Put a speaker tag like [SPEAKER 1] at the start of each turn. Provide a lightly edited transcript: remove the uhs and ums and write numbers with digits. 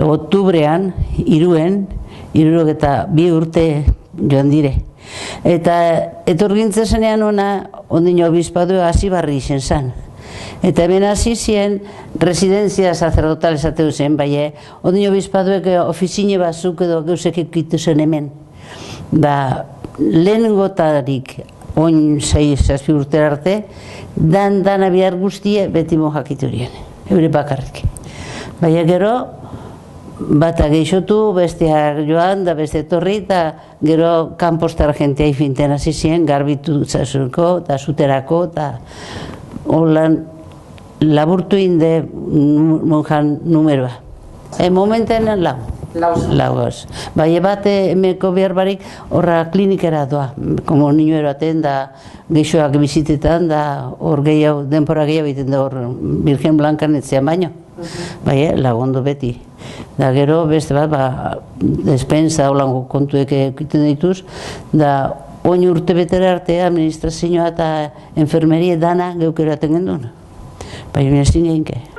[SPEAKER 1] oktubrean, 72 urte joan dire. Eta etorgintza zenean ona, ondino obispadu hasi barri izen zan. Eta hemen hasi zien residentzia sacerdotal esateu zen, bai, ondino obispaduek ofizine batzuk edo geusek ekitu zen hemen. Da, lehen gotarik, oin 6-7 urte arte, dan abiar guztie beti monjak iturien, eure bakarrik. Baina gero, bata geixotu, besteak joan, da beste etorri, eta gero kanpostar jentea ifinten hasi ziren, garbitu zazurko, eta zuterako, eta holan laburtu inde monjan numeroa. Momenten lau. Lauz. Bai, bat emeko behar barik horra klinikera doa. Como niño eraten da geixoak bizitetan da hor gehiago, denpora gehiago egiten da hor Virgen Blankan etzean baino. Bai, lagundu beti. Da gero beste bat, despensa holango kontuek egiten dituz, da oin urte betera arte administrazioa eta enfermeria dana geuk eraten gendun. Bai, ezin geinke.